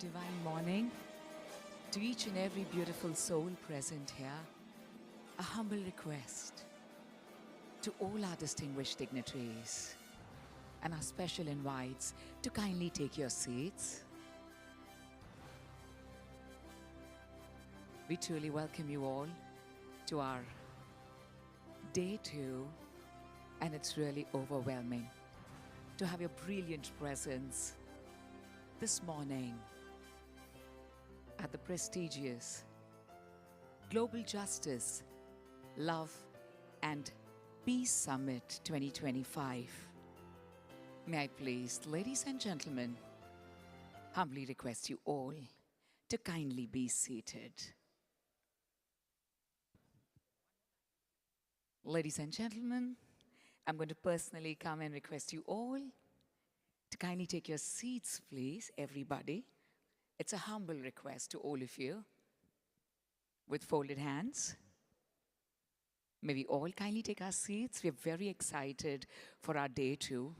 divine morning to each and every beautiful soul present here. A humble request to all our distinguished dignitaries and our special invites to kindly take your seats. We truly welcome you all to our day 2, and it's really overwhelming to have your brilliant presence this morning at the prestigious Global Justice, Love and Peace Summit 2025. May I please, ladies and gentlemen, humbly request you all to kindly be seated. Ladies and gentlemen, I'm going to personally come and request you all to kindly take your seats, please, everybody. It's a humble request to all of you with folded hands. May we all kindly take our seats. We're very excited for our day 2.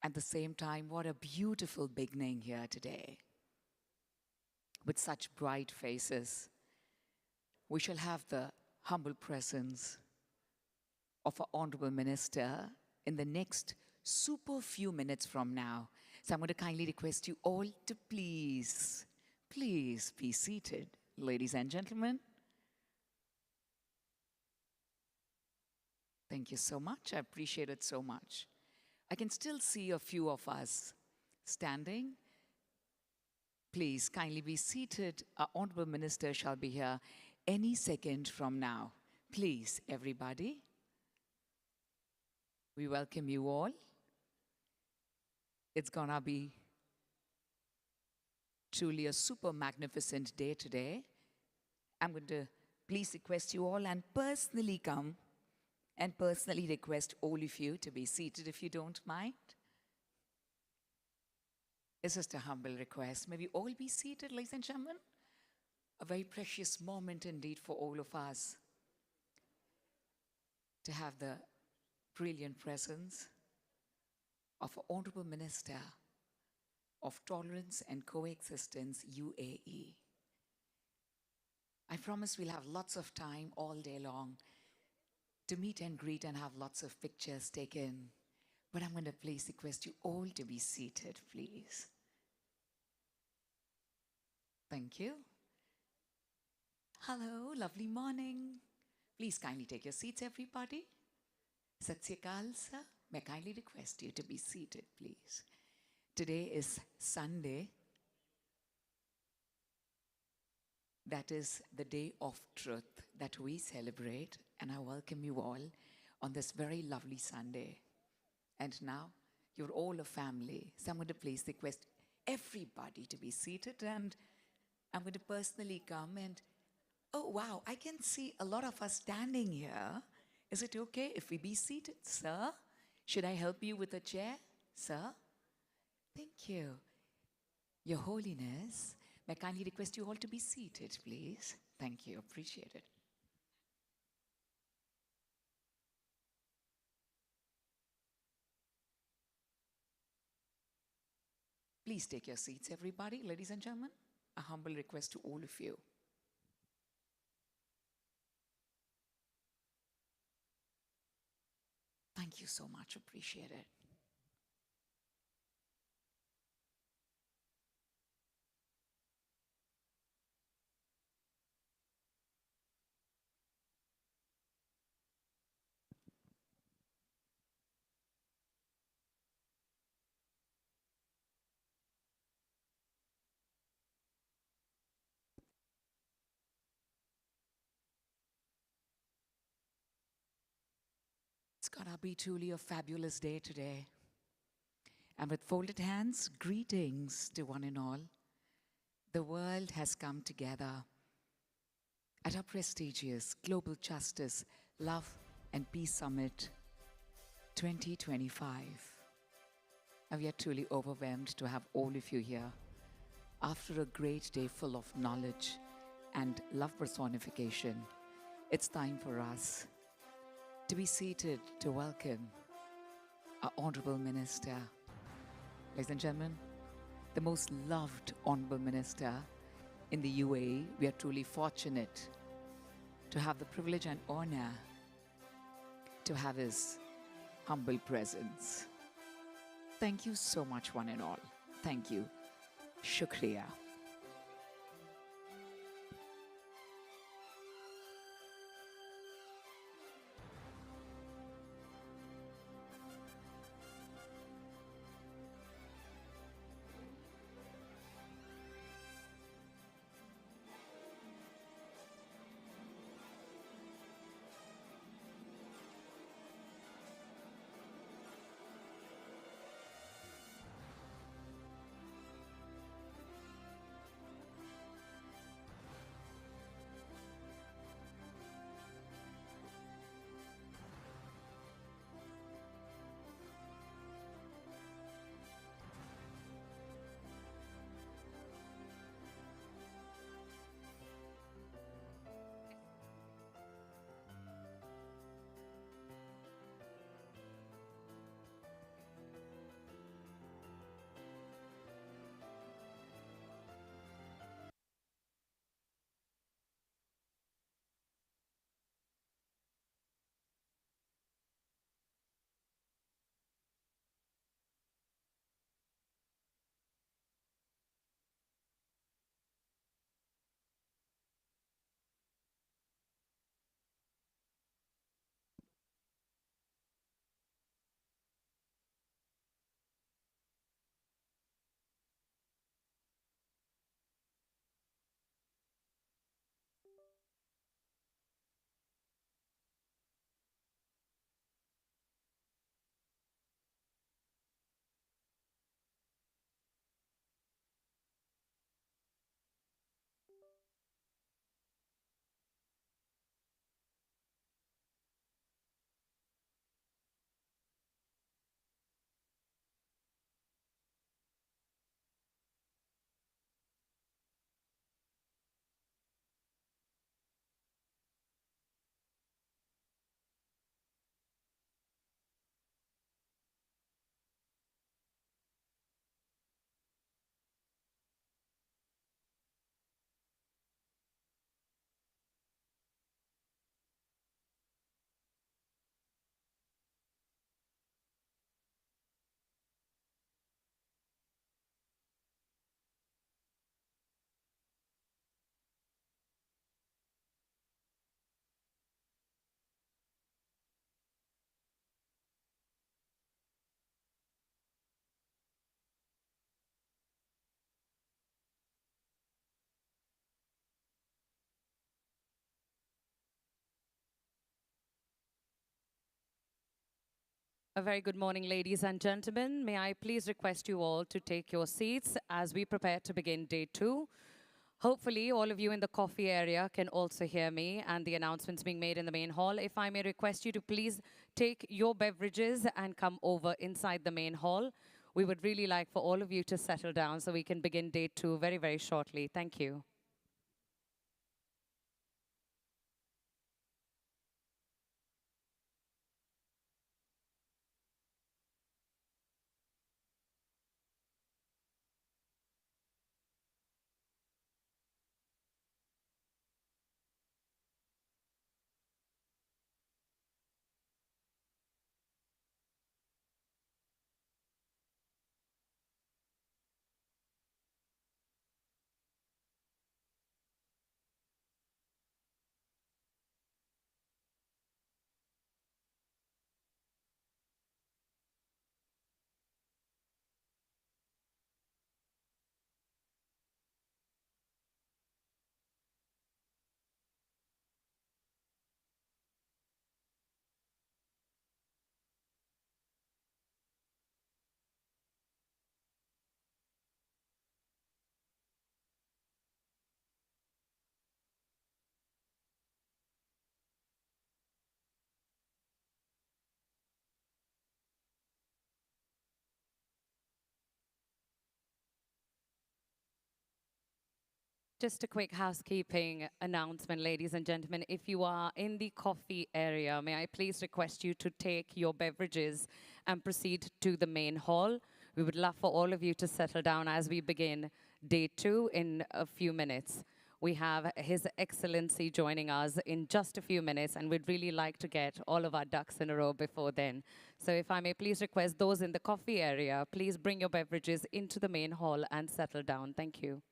At the same time, what a beautiful beginning here today. With such bright faces, we shall have the humble presence of our Honorable Minister in the next super few minutes from now. So I'm going to kindly request you all to please be seated, ladies and gentlemen. Thank you so much. I appreciate it so much. I can still see a few of us standing. Please kindly be seated. Our Honorable Minister shall be here any second from now. Please, everybody. We welcome you all. It's gonna be truly a super magnificent day today. I'm going to please request you all and personally come and personally request all of you to be seated if you don't mind. It's just a humble request. May we all be seated, ladies and gentlemen? A very precious moment indeed for all of us to have the brilliant presence of an Honorable Minister of Tolerance and Coexistence, UAE. I promise we'll have lots of time all day long to meet and greet and have lots of pictures taken. But I'm going to please request you all to be seated, please. Thank you. Hello, lovely morning. Please kindly take your seats, everybody. Sat Sri Akal, sir. May I kindly request you to be seated, please. Today is Sunday. That is the day of truth that we celebrate, and I welcome you all on this very lovely Sunday. And now, you're all a family, so I'm going to please request everybody to be seated, and I'm going to personally come and, oh wow, I can see a lot of us standing here. Is it okay if we be seated, sir? Should I help you with a chair, sir? Thank you. Your Holiness, may I kindly request you all to be seated, please? Thank you, appreciate it. Please take your seats, everybody, ladies and gentlemen. A humble request to all of you. Thank you so much, appreciate it. It's gonna be truly a fabulous day today. And with folded hands, greetings to one and all. The world has come together at our prestigious Global Justice, Love and Peace Summit 2025. And we are truly overwhelmed to have all of you here after a great day full of knowledge and love personification. It's time for us to be seated to welcome our Honorable Minister. Ladies and gentlemen, the most loved Honorable Minister in the UAE. We are truly fortunate to have the privilege and honor to have his humble presence. Thank you so much, one and all. Thank you. Shukriya. A very good morning, ladies and gentlemen. May I please request you all to take your seats as we prepare to begin day 2. Hopefully, all of you in the coffee area can also hear me and the announcements being made in the main hall. If I may request you to please take your beverages and come over inside the main hall. We would really like for all of you to settle down so we can begin day 2 very, very shortly. Thank you. Just a quick housekeeping announcement, ladies and gentlemen. If you are in the coffee area, may I please request you to take your beverages and proceed to the main hall. We would love for all of you to settle down as we begin day 2 in a few minutes. We have His Excellency joining us in just a few minutes, and we'd really like to get all of our ducks in a row before then. So if I may please request those in the coffee area, please bring your beverages into the main hall and settle down. Thank you.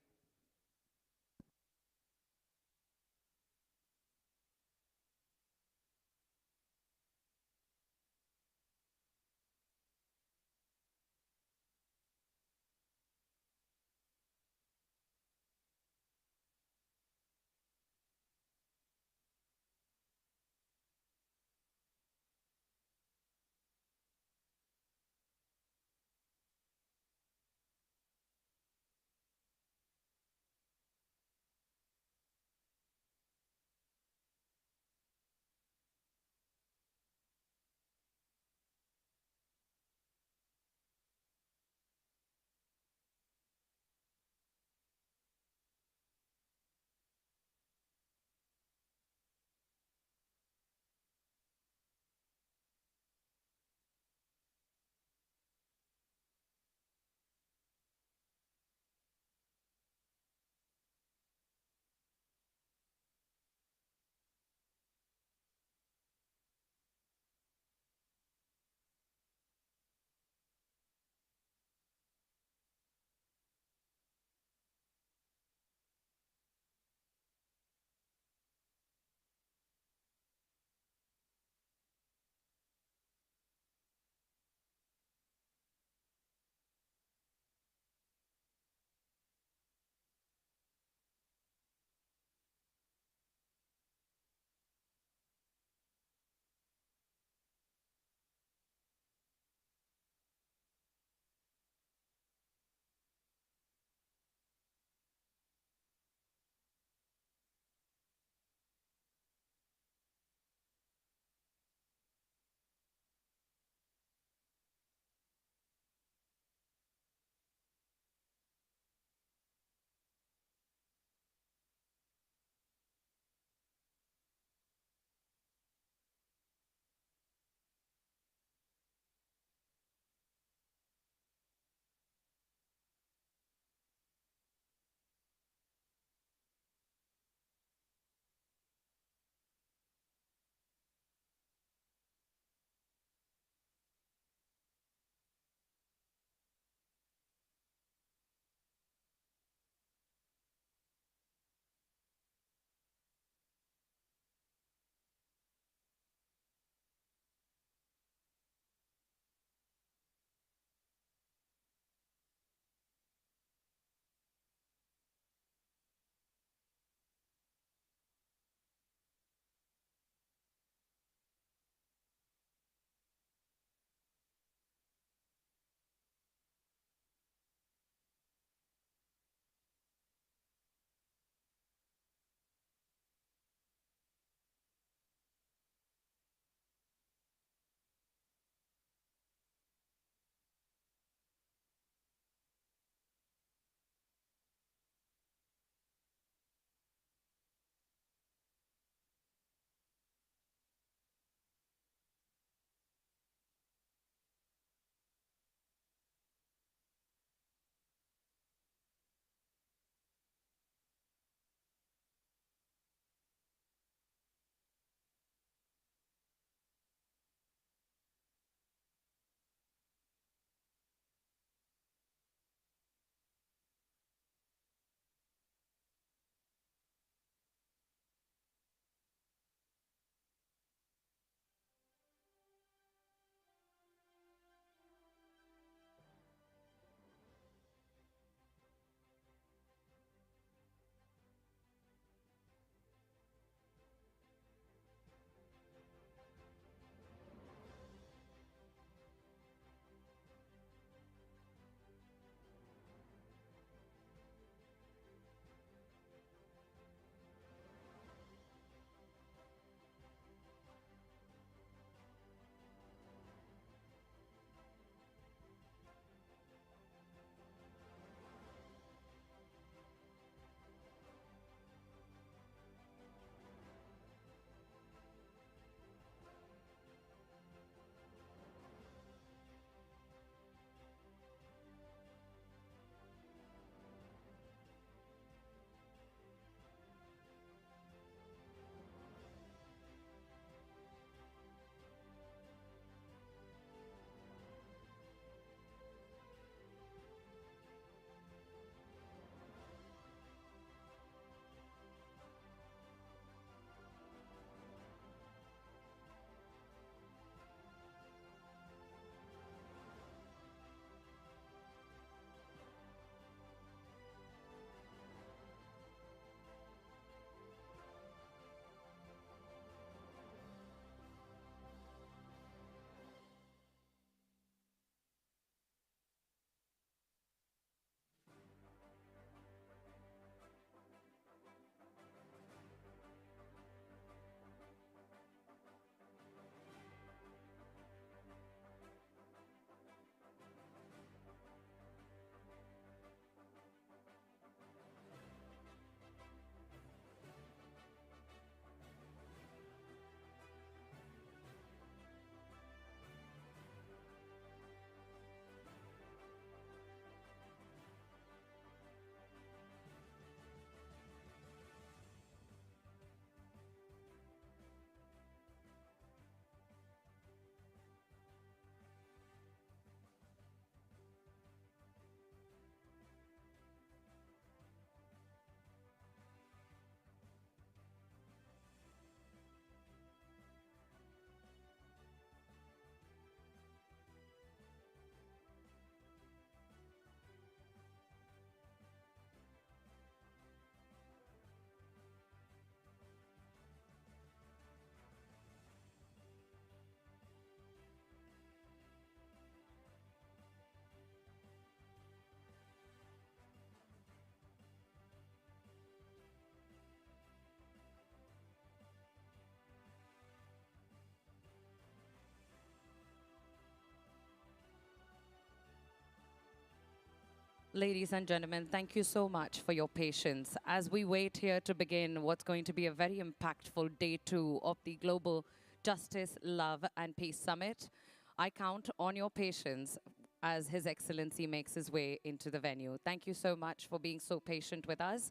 Ladies and gentlemen, thank you so much for your patience as we wait here to begin what's going to be a very impactful day two of the Global Justice, Love and Peace Summit. I count on your patience as His Excellency makes his way into the venue. Thank you so much for being so patient with us.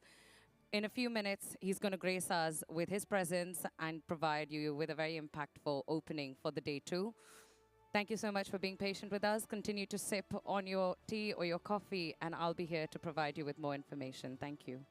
In a few minutes, he's going to grace us with his presence and provide you with a very impactful opening for the day two. Thank you so much for being patient with us. Continue to sip on your tea or your coffee, and I'll be here to provide you with more information. Thank you.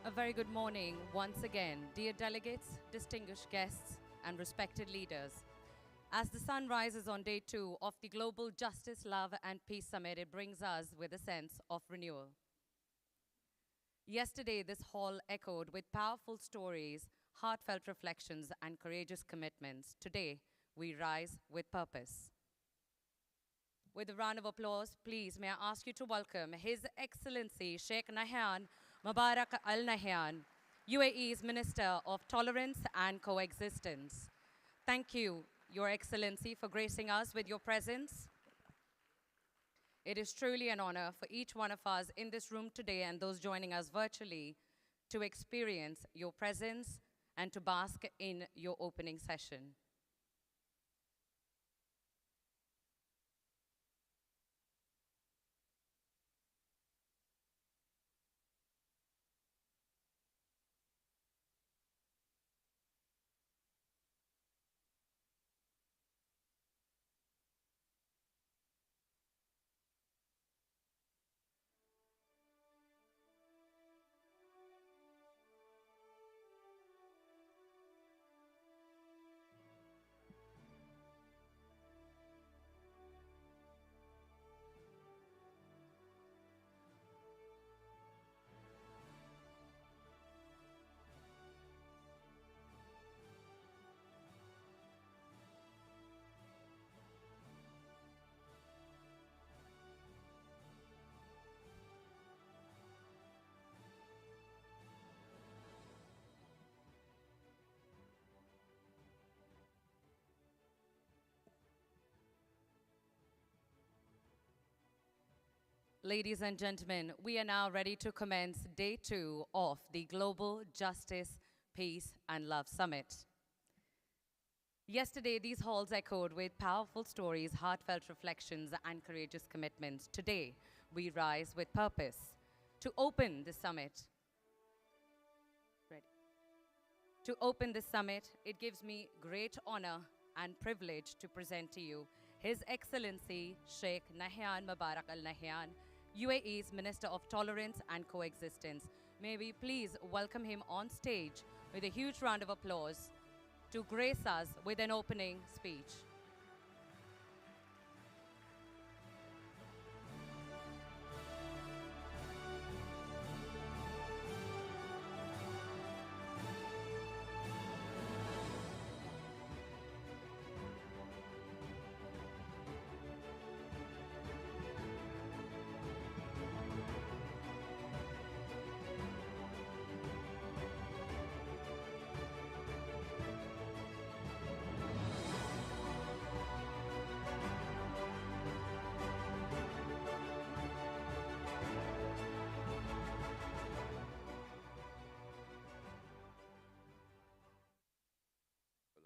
A very good morning once again, dear delegates, distinguished guests, and respected leaders. As the sun rises on day two of the Global Justice, Love and Peace Summit, it brings us with a sense of renewal. Yesterday, this hall echoed with powerful stories, heartfelt reflections, and courageous commitments. Today, we rise with purpose. With a round of applause, please, may I ask you to welcome His Excellency Sheikh Nahyan Mubarak Al Nahyan, UAE's Minister of Tolerance and Coexistence. Thank you, Your Excellency, for gracing us with your presence. It is truly an honor for each one of us in this room today and those joining us virtually to experience your presence and to bask in your opening session. Ladies and gentlemen, we are now ready to commence day 2 of the Global Justice, Peace and Love Summit. Yesterday, these halls echoed with powerful stories, heartfelt reflections, and courageous commitments. Today, we rise with purpose. To open the summit, it gives me great honor and privilege to present to you His Excellency Sheikh Nahyan Mubarak Al Nahyan, UAE's Minister of Tolerance and Coexistence. May we please welcome him on stage with a huge round of applause to grace us with an opening speech.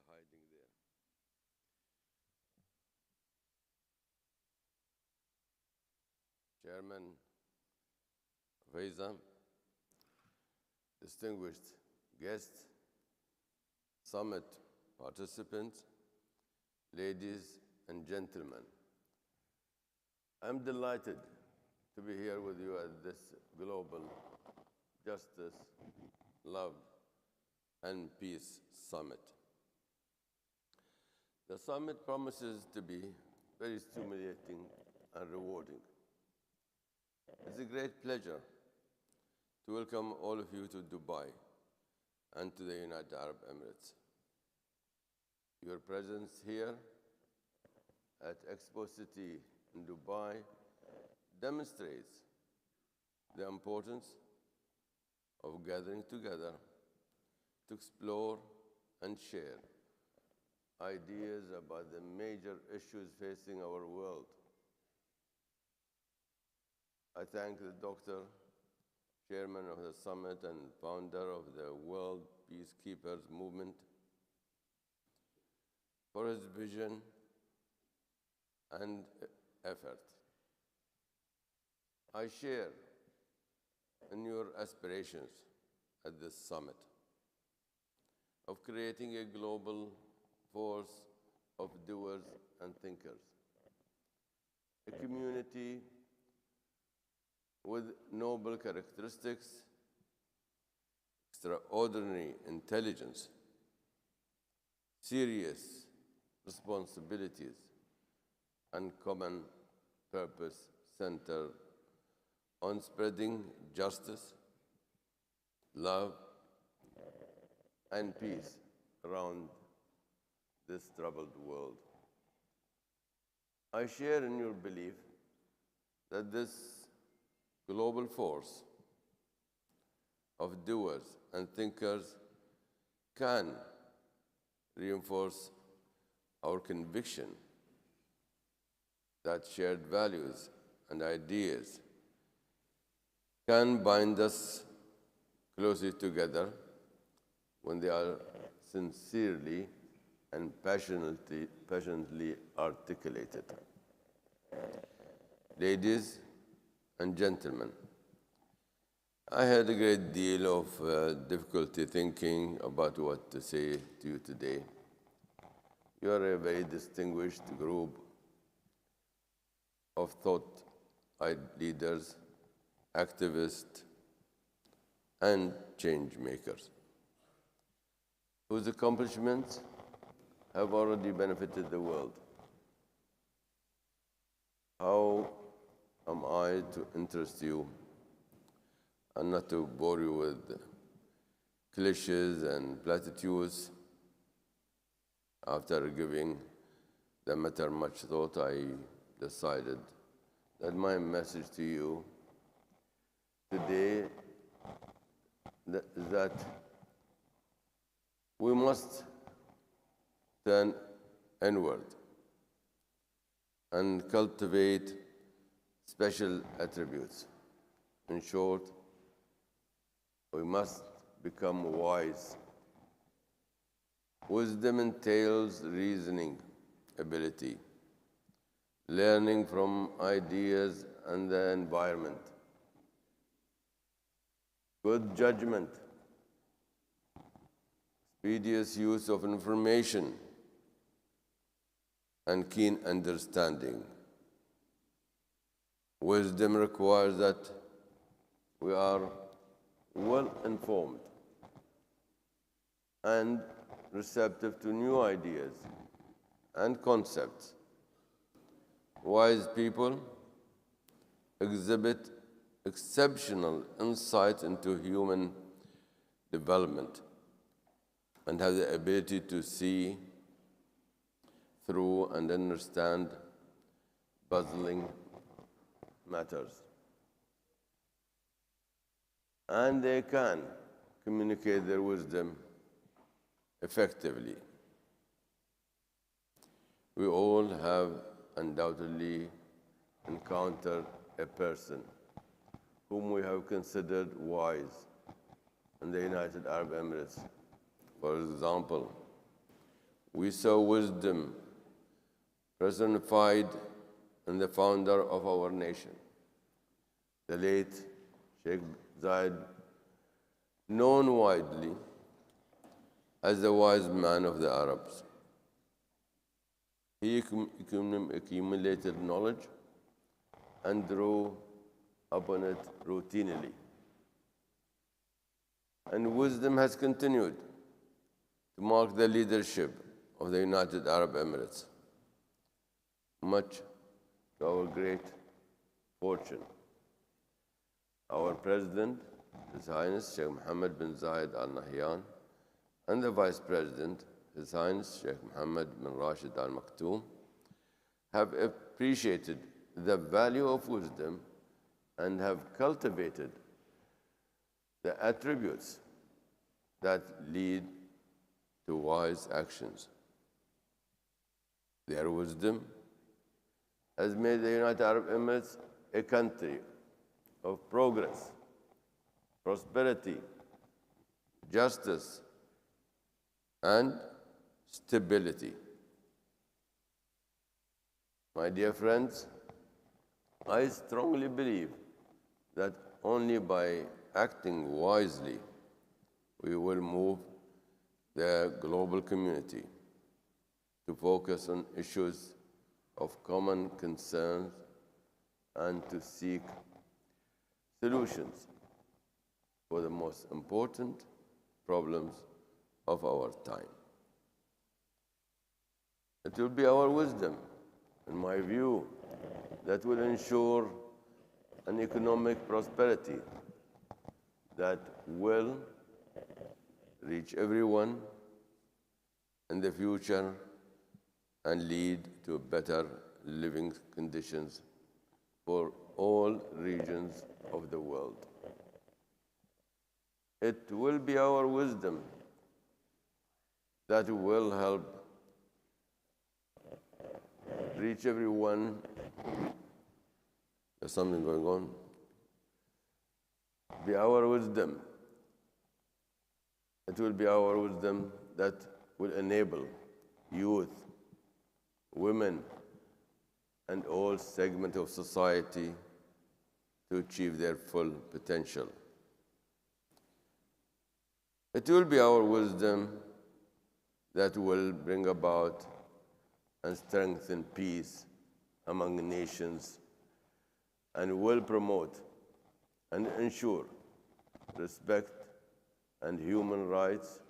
Hiding there. Chairman Faiza, distinguished guests, summit participants, ladies and gentlemen, I'm delighted to be here with you at this Global Justice, Love and Peace Summit. The summit promises to be very stimulating and rewarding. It's a great pleasure to welcome all of you to Dubai and to the United Arab Emirates. Your presence here at Expo City in Dubai demonstrates the importance of gathering together to explore and share ideas about the major issues facing our world. I thank the Doctor, Chairman of the Summit and founder of the World Peacekeepers Movement, for his vision and effort. I share in your aspirations at this summit of creating a global force of doers and thinkers, a community with noble characteristics, extraordinary intelligence, serious responsibilities, and common purpose centered on spreading justice, love, and peace around this troubled world. I share in your belief that this global force of doers and thinkers can reinforce our conviction that shared values and ideas can bind us closely together when they are sincerely and passionately articulated. Ladies and gentlemen, I had a great deal of difficulty thinking about what to say to you today. You are a very distinguished group of thought leaders, activists, and change makers, whose accomplishments have already benefited the world. How am I to interest you and not to bore you with cliches and platitudes? After giving the matter much thought, I decided that my message to you today is that we must turn inward and cultivate special attributes. In short, we must become wise. Wisdom entails reasoning ability, learning from ideas and the environment, good judgment, expeditious use of information, and keen understanding. Wisdom requires that we are well informed and receptive to new ideas and concepts. Wise people exhibit exceptional insight into human development and have the ability to see through and understand puzzling matters. And they can communicate their wisdom effectively. We all have undoubtedly encountered a person whom we have considered wise in the United Arab Emirates. For example, we saw wisdom personified in the founder of our nation, the late Sheikh Zayed, known widely as the wise man of the Arabs. He accumulated knowledge and drew upon it routinely. And wisdom has continued to mark the leadership of the United Arab Emirates, much to our great fortune. Our President, His Highness Sheikh Mohammed bin Zayed Al Nahyan, and the Vice President, His Highness Sheikh Mohammed bin Rashid Al Maktoum, have appreciated the value of wisdom and have cultivated the attributes that lead to wise actions. Their wisdom has made the United Arab Emirates a country of progress, prosperity, justice, and stability. My dear friends, I strongly believe that only by acting wisely we will move the global community to focus on issues of common concerns and to seek solutions for the most important problems of our time. It will be our wisdom, in my view, that will ensure an economic prosperity that will reach everyone in the future and lead to better living conditions for all regions of the world. It will be our wisdom that will help reach everyone. There's something going on. Be our wisdom. It will be our wisdom that will enable youth, women, and all segments of society to achieve their full potential. It will be our wisdom that will bring about and strengthen peace among nations and will promote and ensure respect and human rights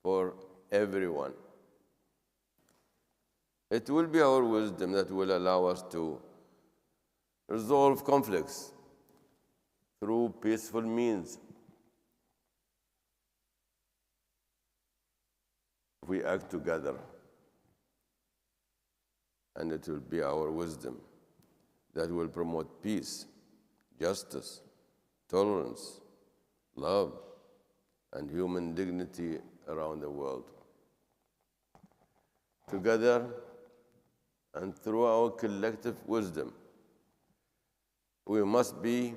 for everyone. It will be our wisdom that will allow us to resolve conflicts through peaceful means. We act together, and it will be our wisdom that will promote peace, justice, tolerance, love, and human dignity around the world. Together and through our collective wisdom, We must be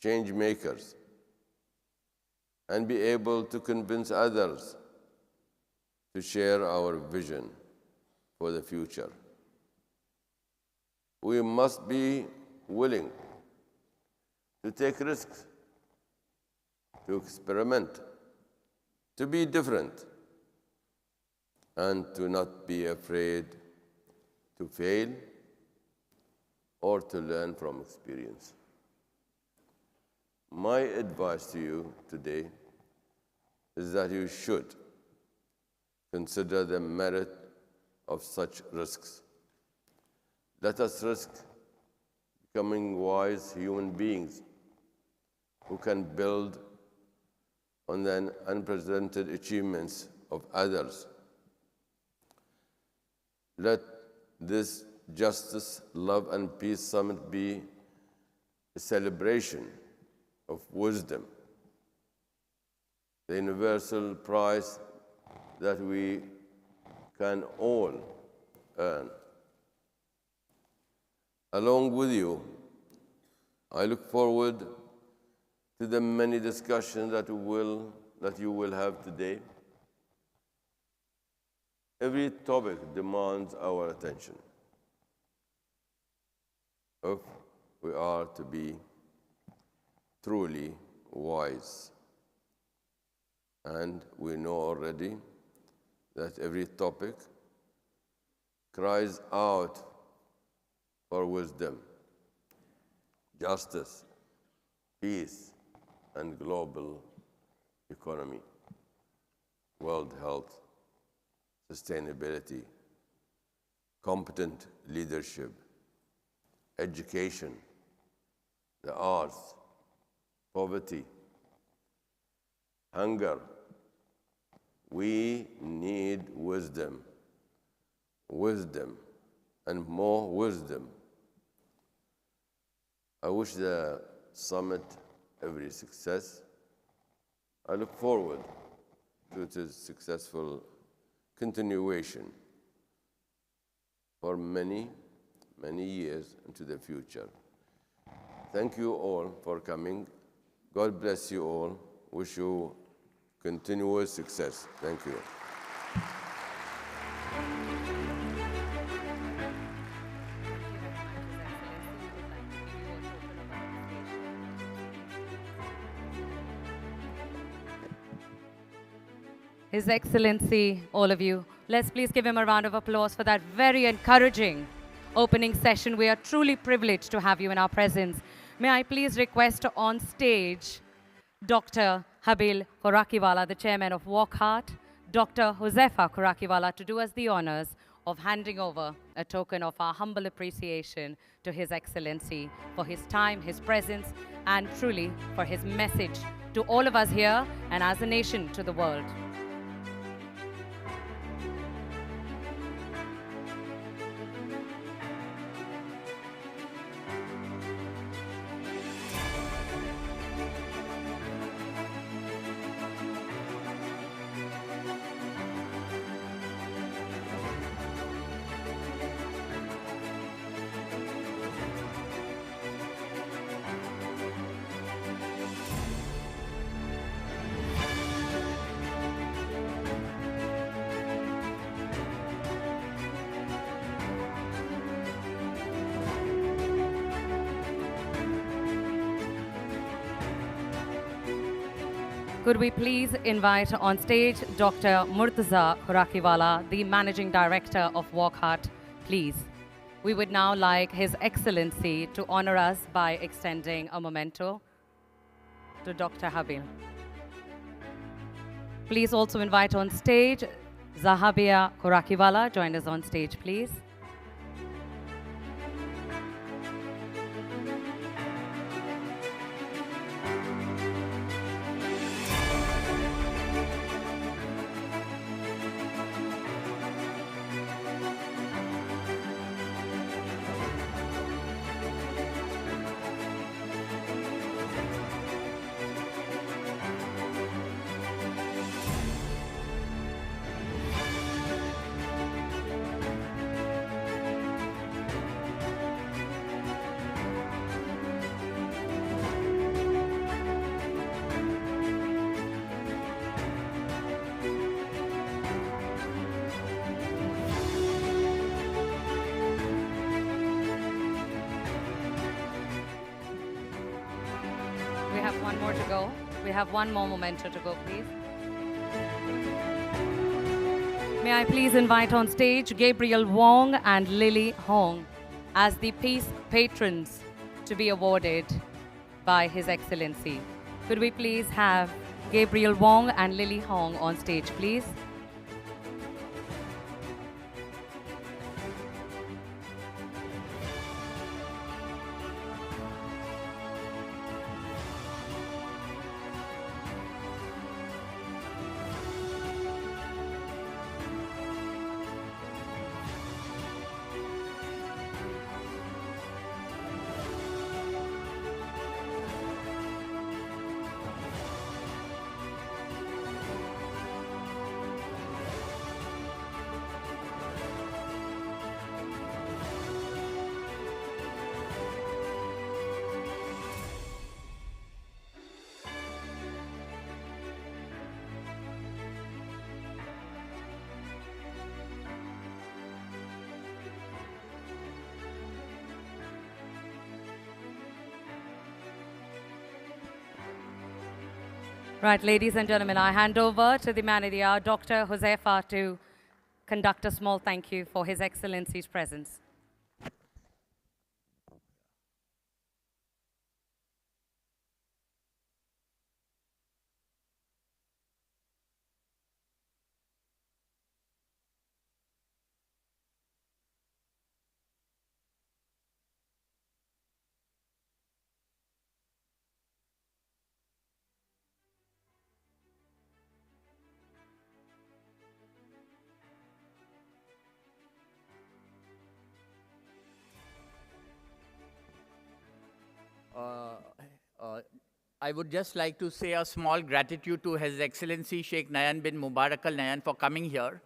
change makers and be able to convince others to share our vision for the future. We must be willing to take risks, to experiment, to be different, and to not be afraid to fail or to learn from experience. My advice to you today is that you should consider the merit of such risks. Let us risk becoming wise human beings who can build on the unprecedented achievements of others. Let this Justice, Love and Peace Summit be a celebration of wisdom, the universal prize that we can all earn. Along with you, I look forward to the many discussions that you will have today. Every topic demands our attention if we are to be truly wise. And we know already that every topic cries out for wisdom, justice, peace, and global economy, world health, sustainability, competent leadership, education, the arts, poverty, hunger. We need wisdom, and more wisdom. I wish the summit every success. I look forward to its successful continuation for many, many years into the future. Thank you all for coming. God bless you all. Wish you continuous success. Thank you. His Excellency, all of you, let's please give him a round of applause for that very encouraging opening session. We are truly privileged to have you in our presence. May I please request on stage Dr. Habil Korakiwala, the chairman of Walk Heart, Dr. Josefa Korakiwala, to do us the honors of handing over a token of our humble appreciation to His Excellency for his time, his presence, and truly for his message to all of us here and as a nation to the world. Could we please invite on stage Dr. Murtaza Korakiwala, the Managing Director of Walk Heart, please. We would now like His Excellency to honor us by extending a memento to Dr. Habil. Please also invite on stage Zahabia Korakiwala. Join us on stage, please. have one more to go. We have one more memento to go, please. May I please invite on stage Gabriel Wong and Lily Hong as the Peace Patrons to be awarded by His Excellency. Could we please have Gabriel Wong and Lily Hong on stage, please? Right, ladies and gentlemen, I hand over to the man of the hour, Dr. Josefa, to conduct a small thank you for His Excellency's presence. I would just like to say a small gratitude to His Excellency Sheikh Nayan bin Mubarak Al Nayan for coming here.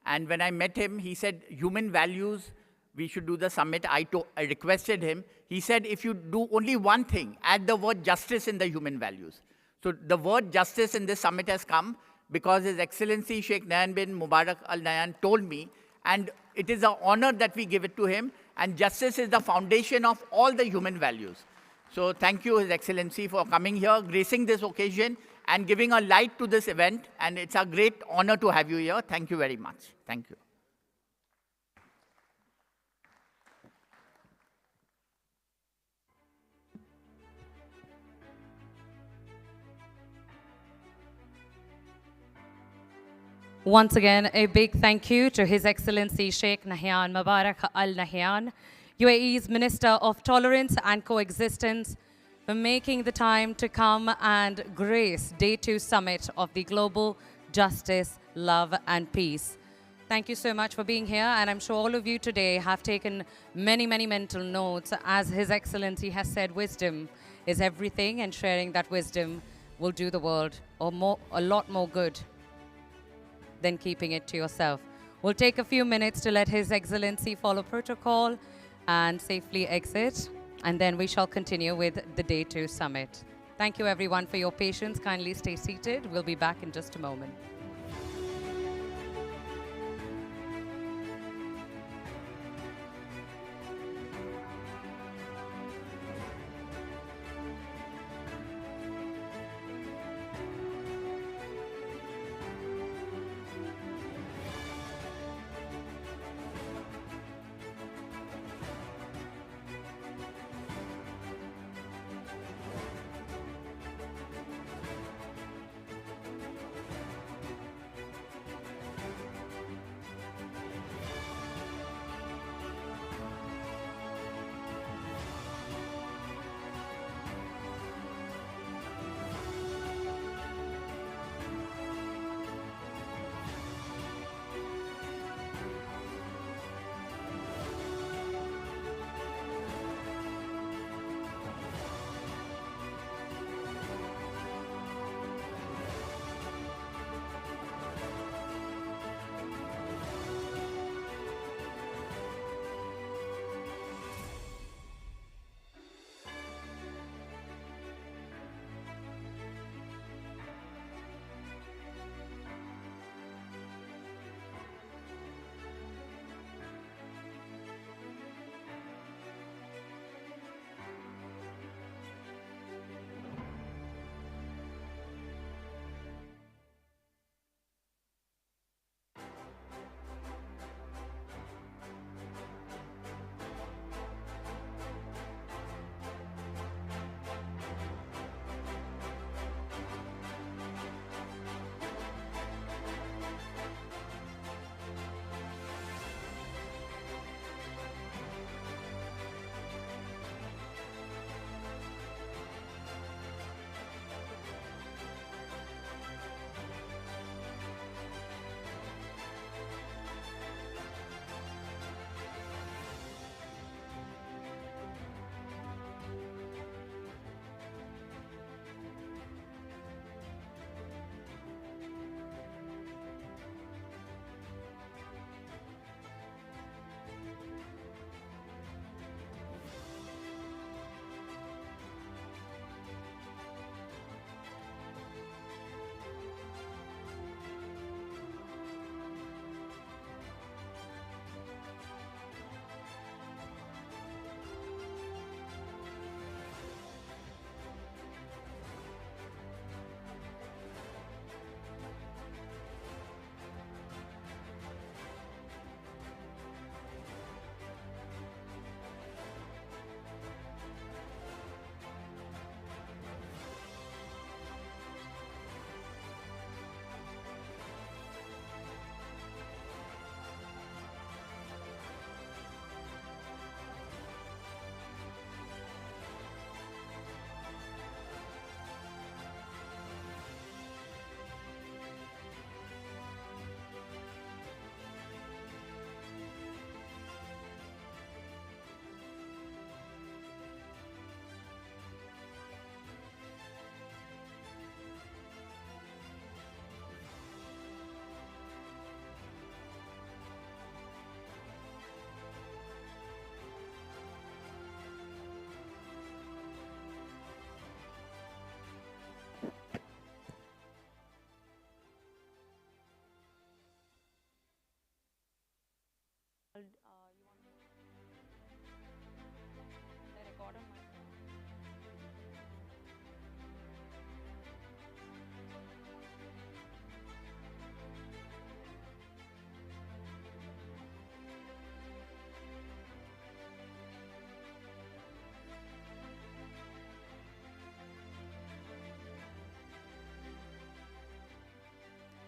And when I met him, he said, human values, we should do the summit. I requested him. He said, if you do only one thing, add the word justice in the human values. So the word justice in this summit has come because His Excellency Sheikh Nayan bin Mubarak Al Nayan told me, and it is an honor that we give it to him. And justice is the foundation of all the human values. So thank you, His Excellency, for coming here, gracing this occasion, and giving a light to this event. And it's a great honor to have you here. Thank you very much. Thank you. Once again, a big thank you to His Excellency Sheikh Nahyan Mubarak Al Nahyan, UAE's Minister of Tolerance and Coexistence, for making the time to come and grace Day 2 Summit of the Global Justice, Love and Peace. Thank you so much for being here, and I'm sure all of you today have taken many, many mental notes. As His Excellency has said, wisdom is everything, and sharing that wisdom will do the world a lot more good than keeping it to yourself. We'll take a few minutes to let His Excellency follow protocol and safely exit, and then we shall continue with the Day 2 Summit. Thank you everyone for your patience. Kindly stay seated. We'll be back in just a moment.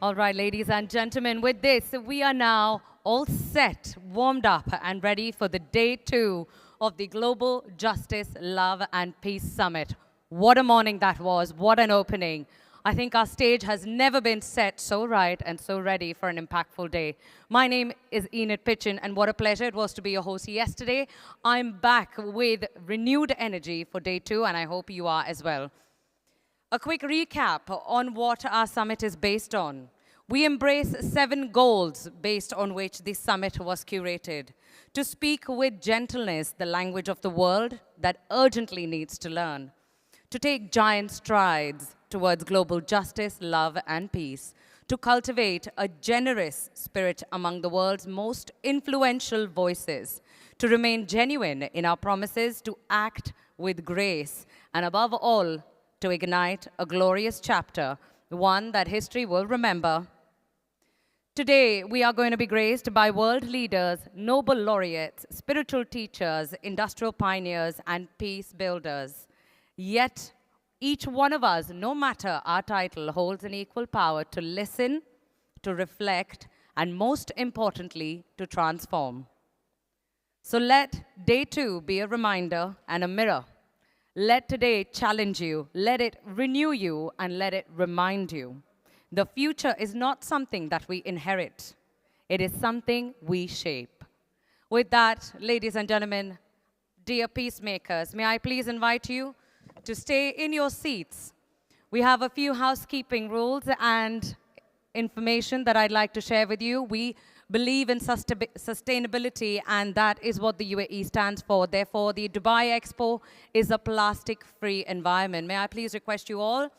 All right, ladies and gentlemen, with this, we are now all set, warmed up, and ready for the day 2 of the Global Justice, Love, and Peace Summit. What a morning that was. What an opening. I think our stage has never been set so right and so ready for an impactful day. My name is Enid Pitchin, and what a pleasure it was to be your host yesterday. I'm back with renewed energy for day 2, and I hope you are as well. A quick recap on what our summit is based on. We embrace 7 goals based on which this summit was curated. To speak with gentleness the language of the world that urgently needs to learn. To take giant strides towards global justice, love, and peace. To cultivate a generous spirit among the world's most influential voices. To remain genuine in our promises to act with grace. And above all, to ignite a glorious chapter, one that history will remember. Today, we are going to be graced by world leaders, Nobel laureates, spiritual teachers, industrial pioneers, and peace builders. Yet, each one of us, no matter our title, holds an equal power to listen, to reflect, and most importantly, to transform. So let day 2 be a reminder and a mirror. Let today challenge you, let it renew you, and let it remind you. The future is not something that we inherit. It is something we shape. With that, ladies and gentlemen, dear peacemakers, may I please invite you to stay in your seats. We have a few housekeeping rules and information that I'd like to share with you. We believe in sustainability, and that is what the UAE stands for. Therefore, the Dubai Expo is a plastic-free environment. May I please request you all,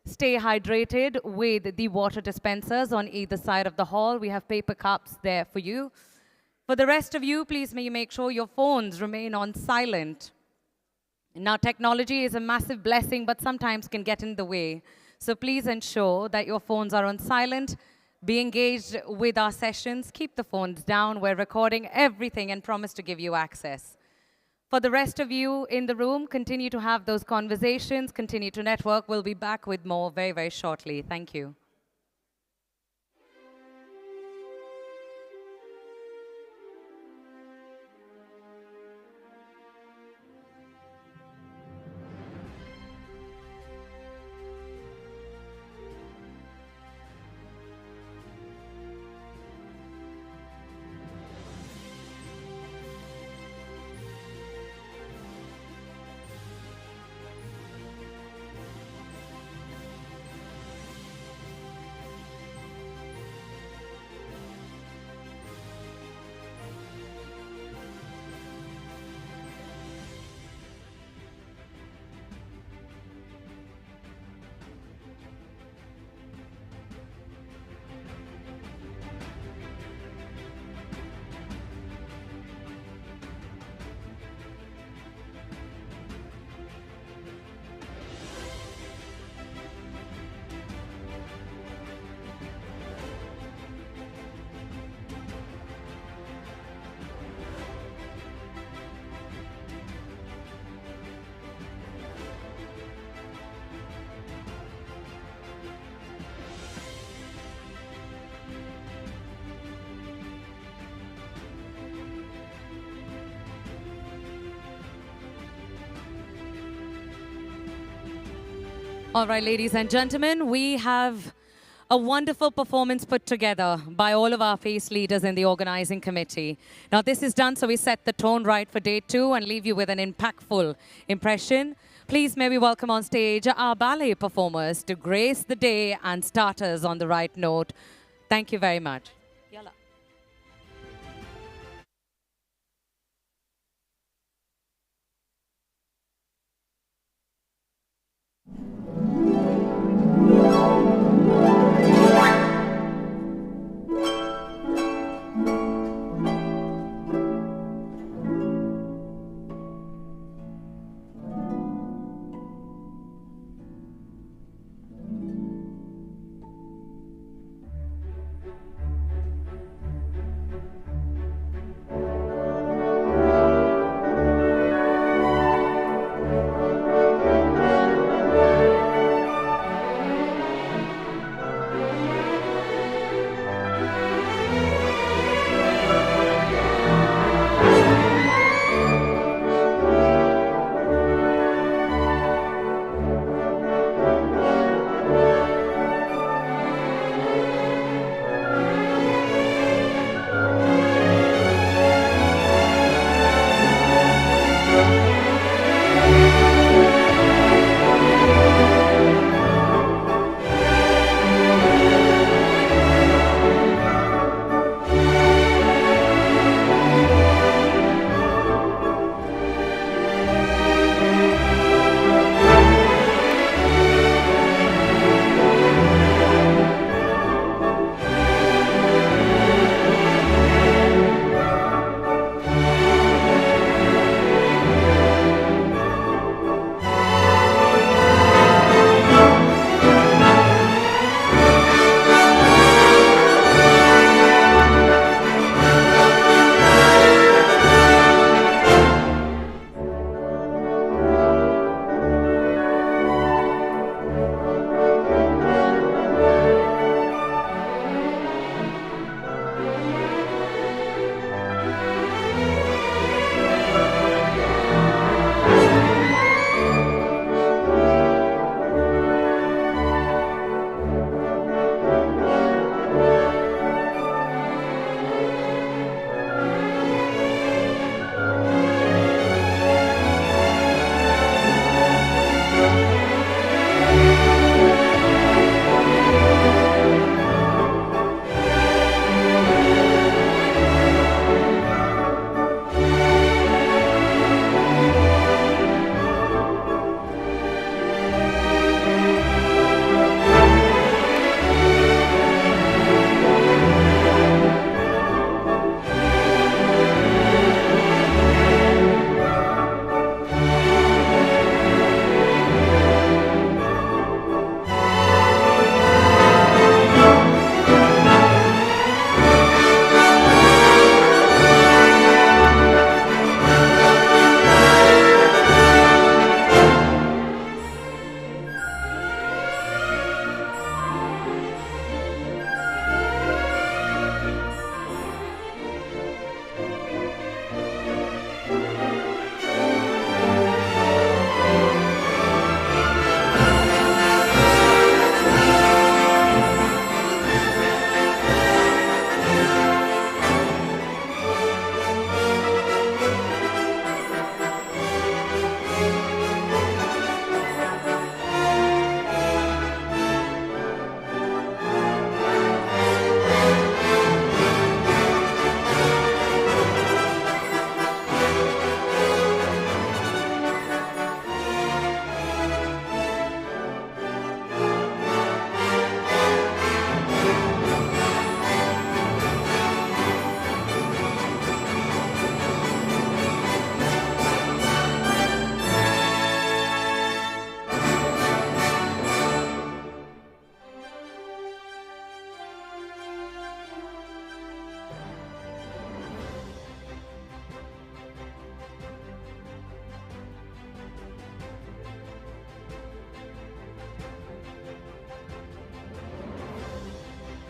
stay hydrated with the water dispensers on either side of the hall. We have paper cups there for you. For the rest of you, please may you make sure your phones remain on silent. Now, technology is a massive blessing, but sometimes can get in the way. So please ensure that your phones are on silent. Be engaged with our sessions. Keep the phones down. We're recording everything and promise to give you access. For the rest of you in the room, continue to have those conversations, continue to network. We'll be back with more very, very shortly. Thank you. All right, ladies and gentlemen, we have a wonderful performance put together by all of our face leaders in the organizing committee. Now, this is done so we set the tone right for day 2 and leave you with an impactful impression. Please may we welcome on stage our ballet performers to grace the day and start us on the right note. Thank you very much. Yalla.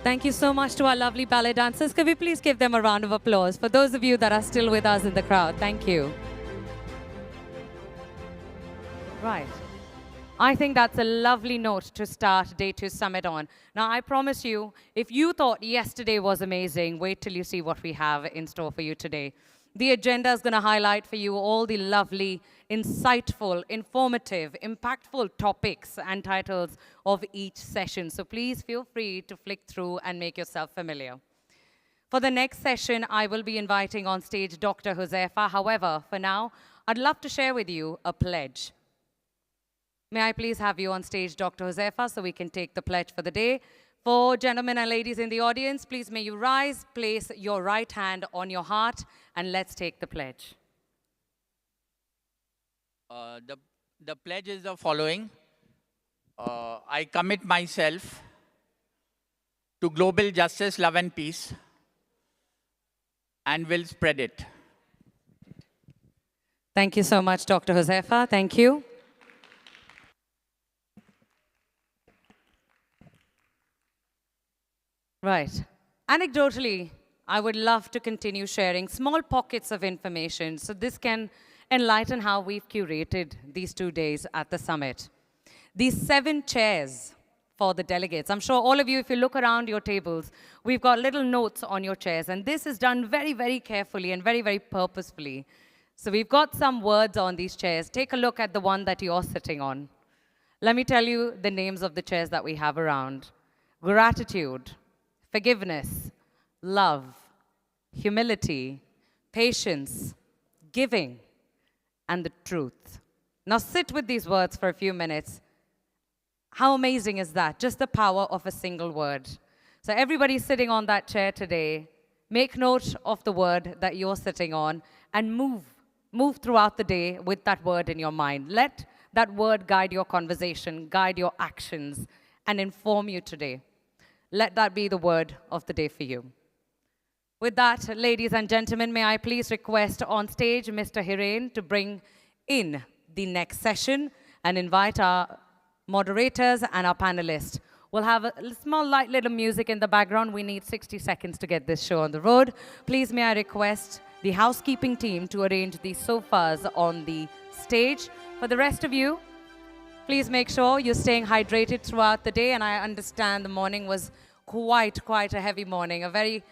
Thank you so much to our lovely ballet dancers. Could we please give them a round of applause for those of you that are still with us in the crowd? Thank you. Right. I think that's a lovely note to start Day 2 Summit on. Now, I promise you, if you thought yesterday was amazing, wait till you see what we have in store for you today. The agenda is going to highlight for you all the lovely, insightful, informative, impactful topics and titles of each session. So please feel free to flick through and make yourself familiar. For the next session, I will be inviting on stage Dr. Huzaifa. However, for now, I'd love to share with you a pledge. May I please have you on stage, Dr. Huzaifa, so we can take the pledge for the day. For gentlemen and ladies in the audience, please may you rise, place your right hand on your heart, and let's take the pledge. The pledge is the following. I commit myself to global justice, love, and peace, and will spread it. Thank you so much, Dr. Huzaifa. Thank you. Right. Anecdotally, I would love to continue sharing small pockets of information so this can enlighten how we've curated these 2 days at the summit. These 7 chairs for the delegates. I'm sure all of you, if you look around your tables, we've got little notes on your chairs, and this is done very, very carefully and very, very purposefully. So we've got some words on these chairs. Take a look at the one that you're sitting on. Let me tell you the names of the chairs that we have around. Gratitude, forgiveness, love, humility, patience, giving, and the truth. Now sit with these words for a few minutes. How amazing is that? Just the power of a single word. So everybody sitting on that chair today, make note of the word that you're sitting on and move throughout the day with that word in your mind. Let that word guide your conversation, guide your actions, and inform you today. Let that be the word of the day for you. With that, ladies and gentlemen, may I please request on stage Mr. Hiren to bring in the next session and invite our moderators and our panelists. We'll have a small light little music in the background. We need 60 seconds to get this show on the road. Please may I request the housekeeping team to arrange the sofas on the stage. For the rest of you, please make sure you're staying hydrated throughout the day. And I understand the morning was quite a heavy morning, a very